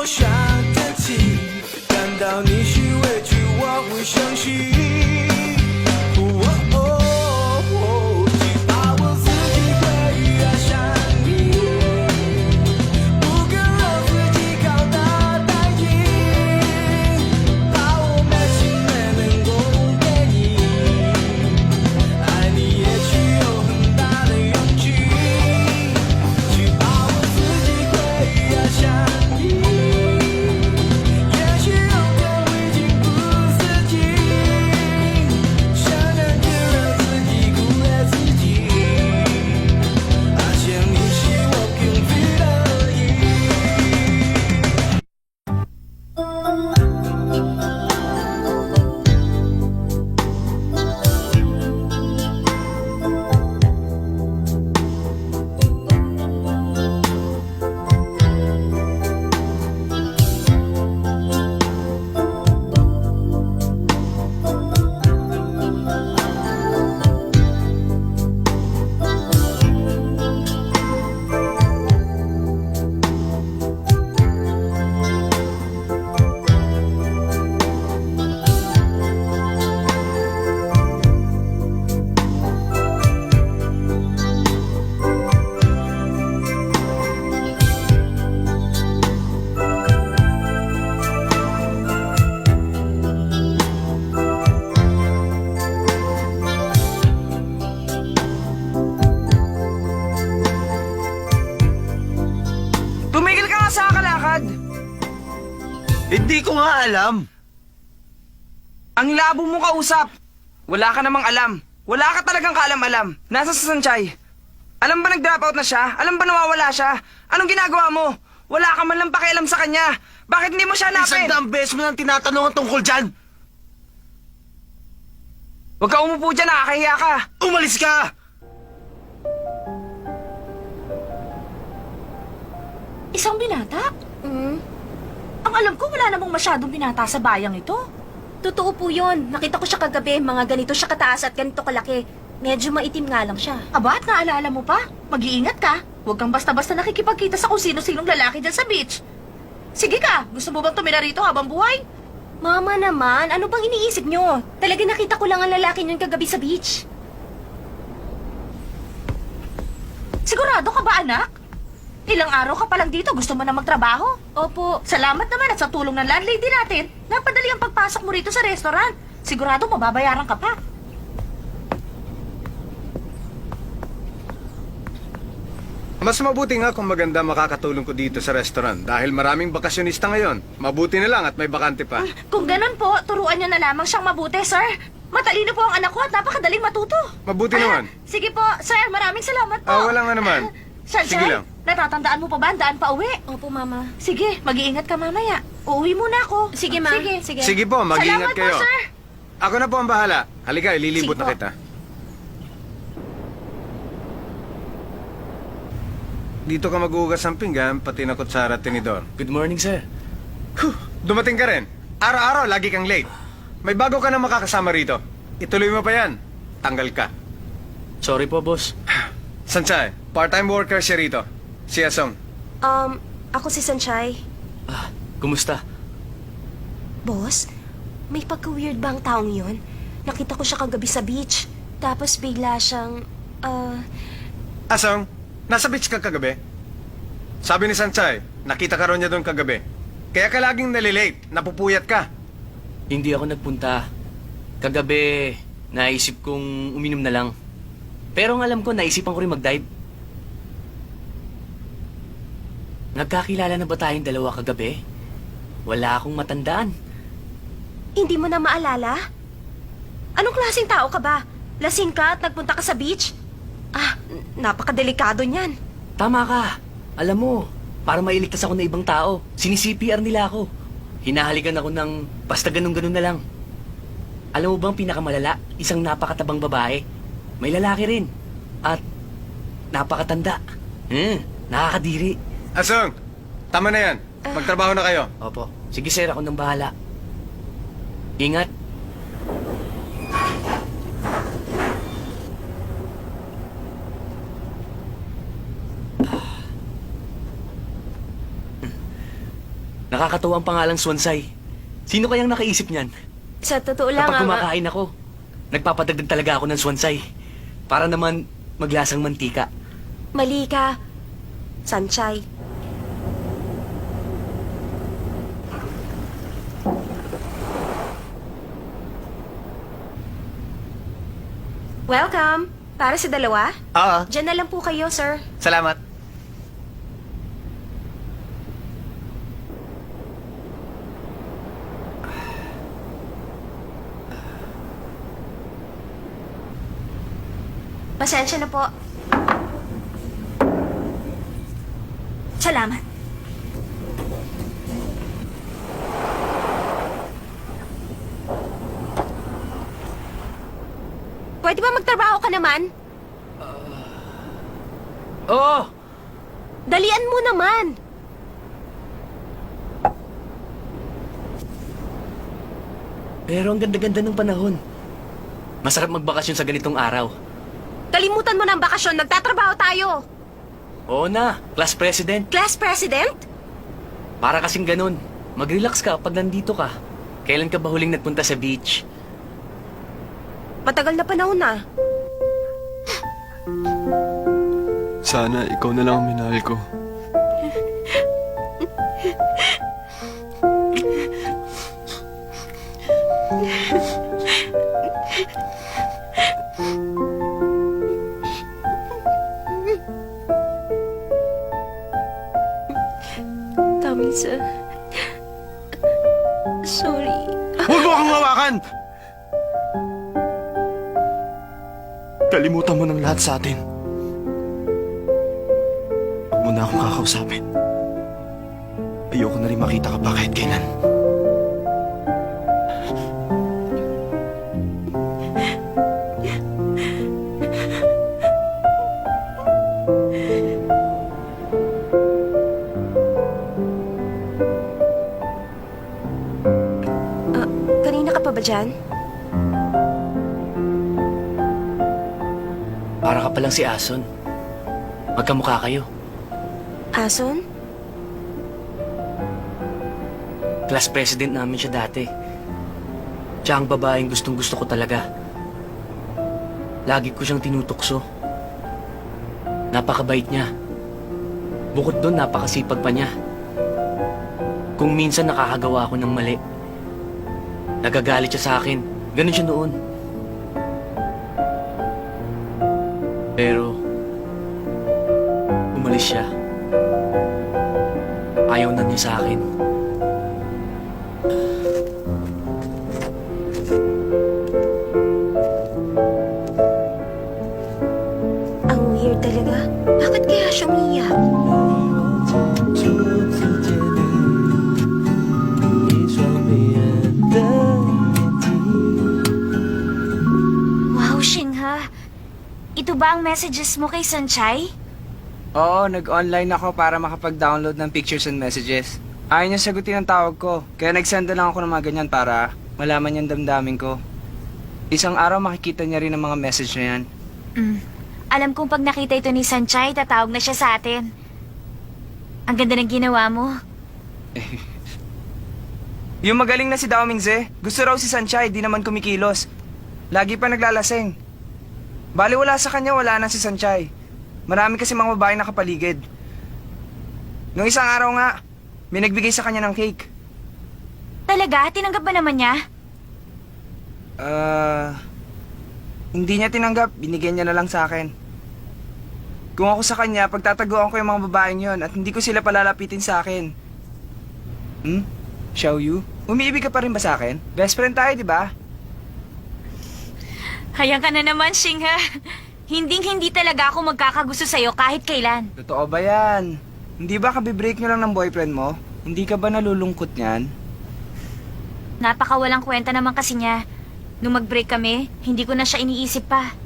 像天气，感到你需委屈，我会相信。只怕我自己会爱上你，不敢让自己搞得太紧，怕我没心没能够给你，爱你也需有很大的勇气。只怕我自己会爱上你，也许有天我已经不自禁，想让就让自己苦了自己，发现你是我并非的意。Tumigil ka nga sa kalakad! Hindi ko nga alam. Ang labo mo kausap! Wala ka namang alam. Wala ka talagang kaalam-alam. Nasa sa Sanchay. Alam ba nag-drop out na siya? Alam ba nawawala siya? Anong ginagawa mo? Wala ka man lang pakialam sa kanya. Bakit hindi mo siya hanapin? 100 beses mo nang tinatanungan tungkol dyan. Huwag ka umupo dyan, nakakahiya ka. Umalis ka! Isang binata? Ang alam ko, wala namang masyadong binata sa bayang ito. Totoo po yun. Nakita ko siya kagabi. Mga ganito siya kataas at ganito kalaki. Medyo maitim nga lang siya. Aba, at naalala mo pa? Mag-iingat ka. Huwag kang basta-basta nakikipagkita sa kung sino-sinong lalaki dyan sa beach. Sige ka, gusto mo bang tumira rito habang buhay? Mama naman, ano bang iniisip nyo? Talaga nakita ko lang ang lalaki niyon kagabi sa beach. Sigurado ka ba, anak? Ilang araw ka pa lang dito, gusto mo na magtrabaho? Opo. Salamat naman at sa tulong ng landlady natin, napadali ang pagpasok mo rito sa restaurant. Sigurado mababayaran ka pa. Mas mabuti nga kung maganda makakatulong ko dito sa restaurant dahil maraming bakasyonista ngayon. Mabuti na lang at may bakante pa. Kung ganun po, turuan niyo na lamang siyang mabuti, sir. Matalino po ang anak ko at napakadaling matuto. Mabuti naman. Sige po, sir. Maraming salamat po. Wala nga naman. Sir, Sige lang. natatandaan mo pa ba ang daan pa uwi? Opo, Mama. Sige, mag-iingat ka mamaya. Uuwi muna ako. Sige, Ma. Sige. Sige po, mag-ingat Salamat kayo. po, sir. Ako na po ang bahala. Halika, ililibot Sige na po. kita. Dito ka mag-uugas ng pinggan, pati na kutsara at tinidor. Good morning, sir. Dumating ka rin. Araw-araw, lagi kang late. May bago ka na makakasama rito. Ituloy mo pa yan. Tanggal ka. Sorry po, boss. Sanchay, part-time worker siya rito. Si Asong. Ako si Sanchay. Kumusta? Boss, may pagka-weird ba ang taong yun? Nakita ko siya kagabi sa beach. Tapos bigla siyang, Asong, nasa beach ka kagabi? Sabi ni Sanchay, nakita ka raw niya doon kagabi. Kaya ka laging nalilate, napupuyat ka. Hindi ako nagpunta. Kagabi, naisip kong uminom na lang. Pero ang alam ko, naisipan ko rin mag-dive. Nagkakilala na ba tayong dalawa kagabi? Wala akong matandaan. hindi mo na maalala? Anong klaseng tao ka ba? Lasing ka at nagpunta ka sa beach? Napakadelikado niyan. Tama ka. Alam mo, para mailigtas ako ng ibang tao, sini-CPR nila ako. Hinahalikan ako ng basta ganun-ganun na lang. Alam mo bang pinakamalala? Isang napakatabang babae. May lalaki rin. At napakatanda. Nakakadiri. Asong, tama na yan. Magtrabaho na kayo. Opo. Sige sir, ako nang bahala. Ingat. Nakakatawa ang pangalang Swansay. Sino kayang nakaisip niyan? Sa totoo lang, Kapag ang... kumakain ako, nagpapadagdag talaga ako ng Swansay. Para naman maglasang mantika. Mali ka. Sanchay. Welcome. Para sa dalawa? Oo, Diyan na lang po kayo, sir. salamat. Pasensya na po. Salamat. Pwede ba magtrabaho ka naman? Oo! Dalian mo naman. Pero ang ganda-ganda ng panahon. Masarap magbakasyon sa ganitong araw. Kalimutan mo ng bakasyon, nagtatrabaho tayo. Oo na, class president. Class president? Para kasing ganun. Mag-relax ka pag nandito ka. Kailan ka ba huling nagpunta sa beach? Matagal na panahon na. Sana ikaw na lang ang minahal ko. Tamisa. Sorry. Huwag mo akong hawakan! Kalimutan mo ng lahat sa atin. Huwag mo na akong kakausapin. Ayoko na rin makita ka pa kahit kailan. Kanina ka pa ba dyan? Para ka palang si Ason. Magkamukha kayo. Ason? Class president namin siya dati. Siya ang babaeng gustong-gusto ko talaga. Lagi ko siyang tinutukso. Napakabait niya. Bukod doon, napakasipag pa niya. Kung minsan nakakagawa ako ng mali, nagagalit siya sa akin. Ganun siya noon. Pero, umalis siya. Ayaw na niya sa akin. Ang weird talaga. Bakit kaya siya umiyak? Wow, Shingha. Ito ba ang messages mo kay Sanchay? Oo, nag-online ako para makapag-download ng pictures and messages. Ayaw niya sagutin ang tawag ko, kaya nag-send na lang ako ng mga ganyan para malaman niyang damdamin ko. Isang araw makikita niya rin ang mga message na yan. Alam kong pag nakita ito ni Sanchay, tatawag na siya sa atin. Ang ganda ng ginawa mo. Yung magaling na si Dao Mingze, gusto raw si Sanchay, di naman kumikilos. Lagi pa naglalasing. Bali wala sa kanya, wala na si Sanchay. Marami kasi mga babae nakapaligid. Nung isang araw nga, may nagbigay sa kanya ng cake. Talaga? Tinanggap ba naman niya? Hindi niya tinanggap, binigyan niya na lang sa akin. Kung ako sa kanya, pagtataguan ko yung mga babaeng yon at hindi ko sila palalapitin sa akin. Xiao Yu? Umiibig ka pa rin ba sa akin? Best friend tayo, di ba? Hayang ka na naman, Shingha. Hinding-hindi talaga ako magkakagusto sa'yo kahit kailan. Totoo ba yan? Hindi ba kabibreak niyo lang ng boyfriend mo? Hindi ka ba nalulungkot niyan? Napakawalang kwenta naman kasi niya. Nung mag-break kami, hindi ko na siya iniisip pa.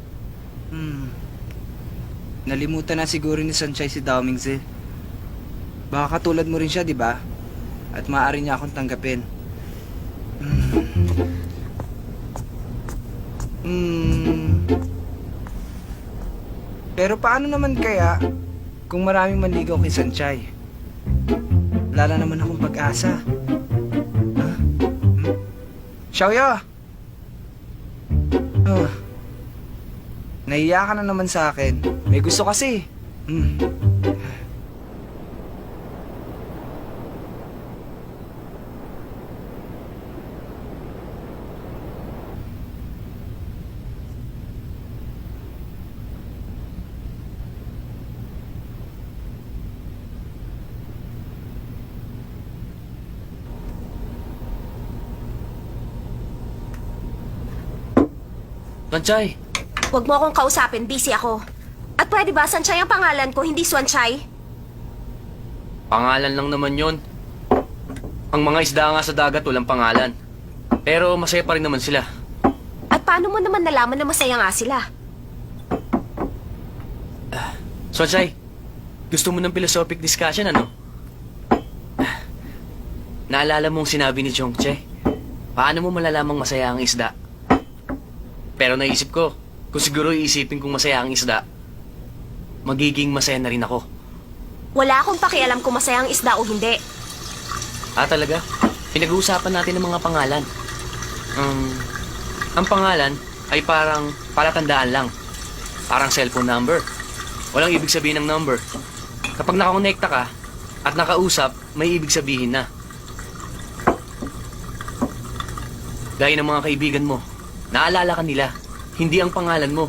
Nalimutan na siguro ni Sanchay si Dao Mingze. Baka katulad mo rin siya, di ba? At maaari niya akong tanggapin. Pero paano naman kaya kung maraming manligaw kay Sanchay? Wala naman akong pag pag-asa. Xiaoya! Oh. Nahiya ka na naman sa akin. May gusto kasi. Sanchay! Huwag mo akong kausapin, busy ako. At pwede ba, Sanchay ang pangalan ko, hindi Swanchay? Pangalan lang naman yon. Ang mga isda nga sa dagat walang pangalan. Pero masaya pa rin naman sila. At paano mo naman nalaman na masaya nga sila? Swanchay, gusto mo ng philosophic discussion, ano? Naalala mong sinabi ni Chongche, paano mo malalamang masaya ang isda? Pero naisip ko, kung siguro iisipin kong masaya ang isda, magiging masaya na rin ako. Wala akong pakialam kung masaya ang isda o hindi. Ah, talaga? Pinag-uusapan natin ng mga pangalan. Ang pangalan ay parang palatandaan lang. Parang cellphone number. Walang ibig sabihin ng number. Kapag nakakonekta ka at nakausap, may ibig sabihin na. Gaya ng mga kaibigan mo, naalala ka nila. Hindi ang pangalan mo,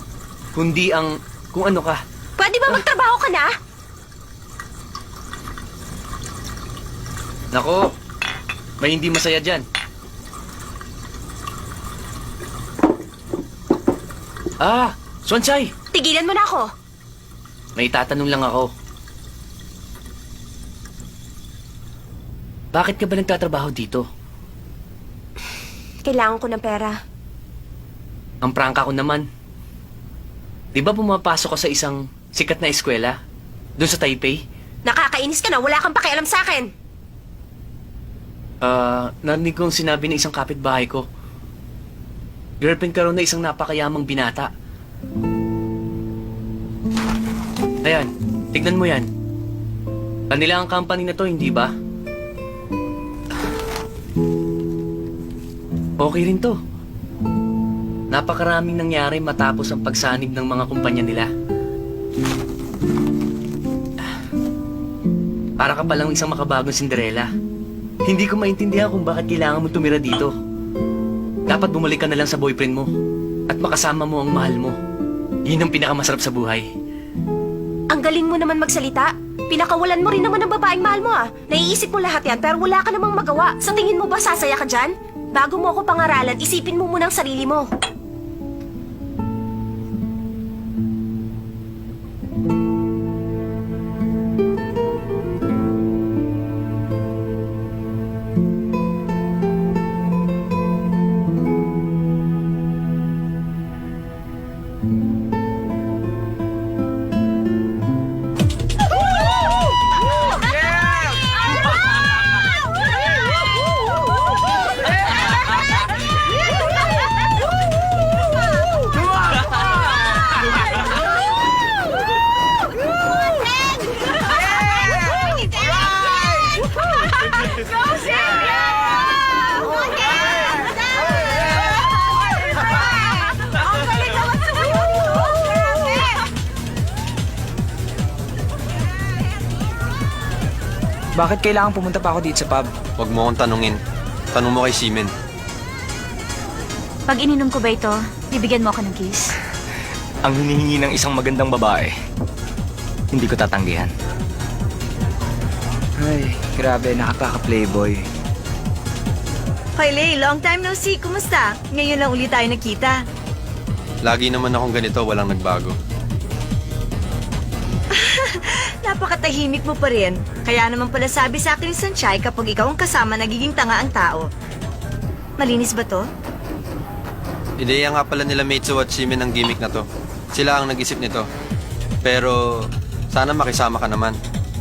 kundi ang kung ano ka. Pwede ba magtrabaho ka na? Nako, may hindi masaya dyan. Ah, Swanchay! Tigilan mo na ako. May tatanong lang ako. Bakit ka ba nagtatrabaho dito? Kailangan ko ng pera. Ang prangka ko naman. Di ba pumapasok ka sa isang sikat na eskwela? Doon sa Taipei? Nakakainis ka na, wala kang pakialam sa akin. Narinig kong sinabi ng isang kapitbahay ko. Girlfriend ka raw na isang napakayamang binata. Ayan, tignan mo yan. Kanila ang company na to, hindi ba? Okay rin to. Napakaraming nangyari matapos ang pagsanib ng mga kumpanya nila. Para ka palang isang makabagong Cinderella. Hindi ko maintindihan kung bakit kailangan mo tumira dito. Dapat bumalik ka na lang sa boyfriend mo at makasama mo ang mahal mo. Yun ang pinakamasarap sa buhay. Ang galing mo naman magsalita. Pinakawalan mo rin naman ang babaeng mahal mo ah. Naiisip mo lahat yan pero wala ka namang magawa. Sa tingin mo ba sasaya ka dyan? Bago mo ako pangaralan, isipin mo muna ang sarili mo. Bakit kailangan pumunta pa ako dito sa pub? Huwag mo akong tanungin. Tanong mo kay Simen. Pag ininom ko ba ito, bibigyan mo ako ng kiss? Ang hinihingi ng isang magandang babae, hindi ko tatanggihan. Ay, grabe, nakakaka-playboy. Hoy, Lay, long time no see. Kumusta? Ngayon lang ulit tayo nakita. Lagi naman akong ganito, walang nagbago. Napakatahimik mo pa rin. Kaya naman pala sabi sa akin ni Sanchay kapag ikaw ang kasama, nagiging tanga ang tao. Malinis ba to? Ideya nga pala nila Meitsu at Simen ang gimmick na to. Sila ang nag-isip nito. Pero sana makisama ka naman.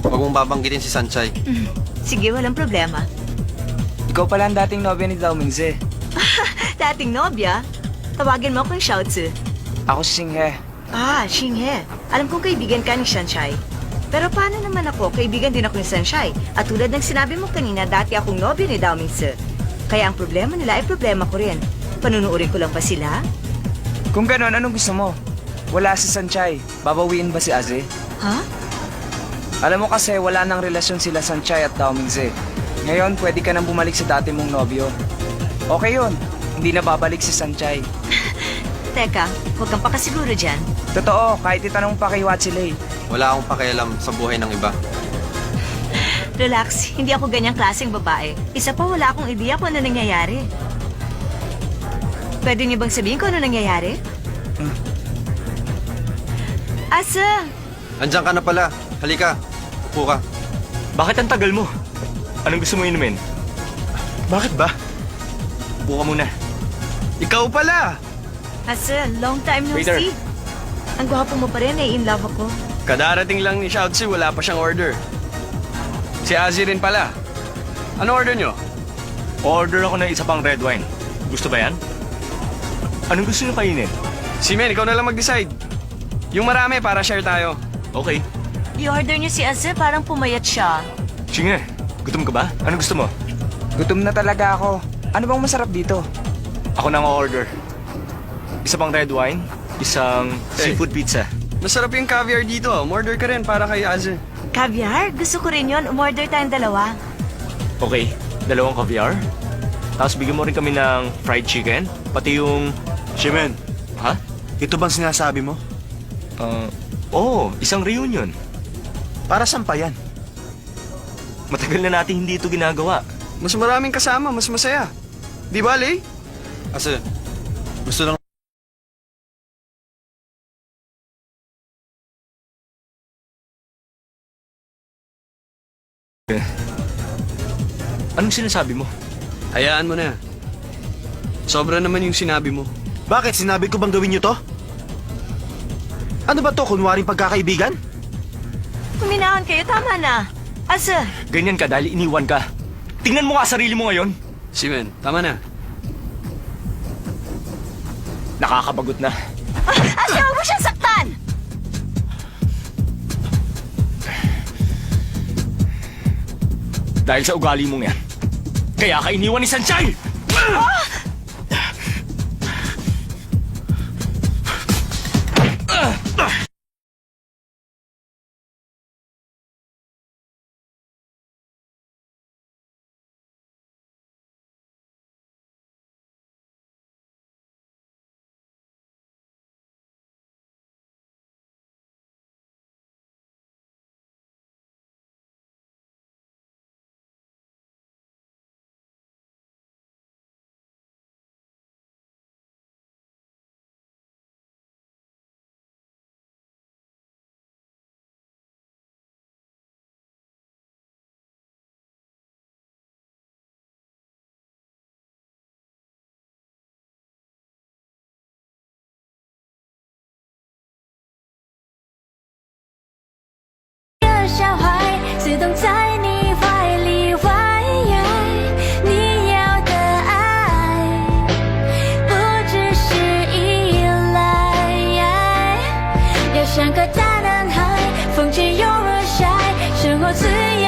Huwag mong babanggitin si Sanchay. Sige, walang problema. Ikaw pala ang dating nobya ni Dao Mingze. Dating nobya, tawagin mo akong Xiaozi. Ako si Singhe. Ah, Xinghe. Alam kong kaibigan ka ni Sanchay. Pero paano naman ako? Kaibigan din ako ni Sunshine. At tulad ng sinabi mo kanina, dati akong nobyo ni Dao Mingse. Kaya ang problema nila ay problema ko rin. Panunuurin ko lang ba sila? Kung ganon, anong gusto mo? Wala si Sanchay. Babawiin ba si Aze? Ha? Alam mo kasi wala nang relasyon sila Sanchay at Dao Mingze. Ngayon, pwede ka nang bumalik sa dati mong nobyo. Okay yun. Hindi na babalik si Sanchay. Teka, huwag kang pakasiguro dyan. Totoo, kahit itanong pa kay Watsilay. Wala akong pakialam sa buhay ng iba. Relax, hindi ako ganyang klaseng babae. Isa pa, wala akong ideya kung ano nangyayari. Pwede niyo bang sabihin kung ano nangyayari? Asa? Andiyan ka na pala. Halika, upo ka. Bakit ang tagal mo? Anong gusto mo inumin? Bakit ba? Upo ka muna. Ikaw pala! Asa, long time no Waiter. see. Ang gwapo mo pa rin, in love ako. Kadarating lang ni Shoutzy, wala pa siyang order. Si Azzy rin pala. Ano order nyo? Order ako ng isa pang red wine. Gusto ba yan? Anong gusto niyo kainin? Si Men, ikaw na lang mag-decide. Yung marami para share tayo. Okay. I-order niyo si Asa, parang pumayat siya. Sige, gutom ka ba? Anong gusto mo? Gutom na talaga ako. Ano bang masarap dito? Ako nang order. Isa pang red wine, isang seafood pizza. Masarap yung caviar dito. Umorder ka rin para kay Azzy. Caviar? Gusto ko rin yon. Umorder tayong dalawa. Okay, 2 caviar. Tapos bigyan mo rin kami ng fried chicken, pati yung... Shimen, Ha? ito bang sinasabi mo? Isang reunion. Para saan pa yan? Matagal na natin hindi ito ginagawa. Mas maraming kasama, mas masaya. Di ba, Lay? Kasi, gusto lang Anong sinasabi mo? Hayaan mo na. Sobra naman yung sinabi mo. Bakit? Sinabi ko bang gawin niyo to? Ano ba to? Kunwaring pagkakaibigan? Kuminahon kayo, tama na. Asa? Ganyan ka dahil iniwan ka. Tingnan mo nga sarili mo ngayon. Si Men, tama na. Nakakabagot na. Asa, huwag mo siyang saktan! Dahil sa ugali mong yan. Kaya ka iniwan ni Sanchay!像个大男孩，风起又日晒，生活自由。